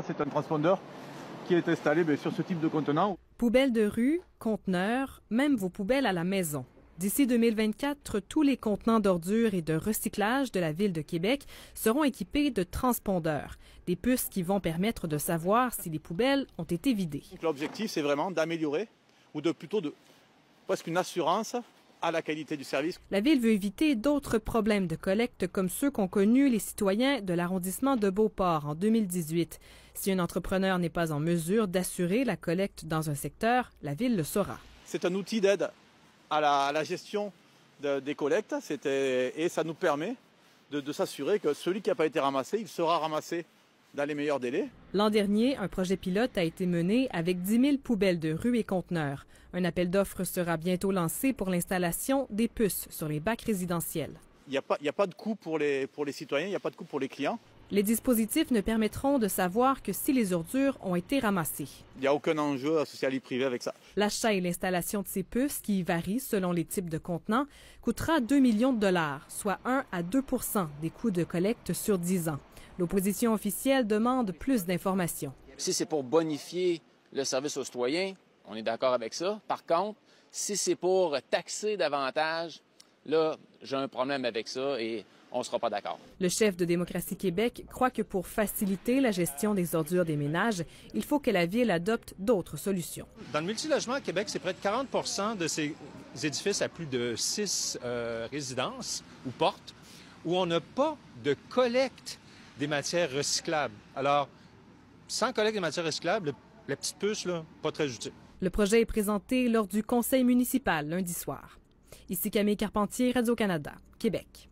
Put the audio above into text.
C'est un transpondeur qui est installé sur ce type de contenant. Poubelles de rue, conteneurs, même vos poubelles à la maison. D'ici 2024, tous les contenants d'ordures et de recyclage de la Ville de Québec seront équipés de transpondeurs, des puces qui vont permettre de savoir si les poubelles ont été vidées. L'objectif, c'est vraiment d'améliorer, ou plutôt de presque une assurance à la qualité du service. La Ville veut éviter d'autres problèmes de collecte comme ceux qu'ont connus les citoyens de l'arrondissement de Beauport en 2018. Si un entrepreneur n'est pas en mesure d'assurer la collecte dans un secteur, la Ville le saura. C'est un outil d'aide à la gestion des collectes et ça nous permet de s'assurer que celui qui n'a pas été ramassé, il sera ramassé dans les meilleurs délais. L'an dernier, un projet pilote a été mené avec 10 000 poubelles de rue et conteneurs. Un appel d'offres sera bientôt lancé pour l'installation des puces sur les bacs résidentiels. Il n'y a pas de coût pour les citoyens, il n'y a pas de coût pour les clients. Les dispositifs ne permettront de savoir que si les ordures ont été ramassées. Il n'y a aucun enjeu associé à la vie privée avec ça. L'achat et l'installation de ces puces, qui varient selon les types de contenants, coûtera 2 millions de dollars, soit 1 à 2 % des coûts de collecte sur 10 ans. L'opposition officielle demande plus d'informations. Si c'est pour bonifier le service aux citoyens, on est d'accord avec ça. Par contre, si c'est pour taxer davantage, là, j'ai un problème avec ça et on ne sera pas d'accord. Le chef de Démocratie Québec croit que pour faciliter la gestion des ordures des ménages, il faut que la Ville adopte d'autres solutions. Dans le multilogement à Québec, c'est près de 40 de ces édifices à plus de 6 résidences ou portes où on n'a pas de collecte des matières recyclables. Alors, sans collecte des matières recyclables, la petite puce, là, pas très utile. Le projet est présenté lors du conseil municipal lundi soir. Ici Camille Carpentier, Radio-Canada, Québec.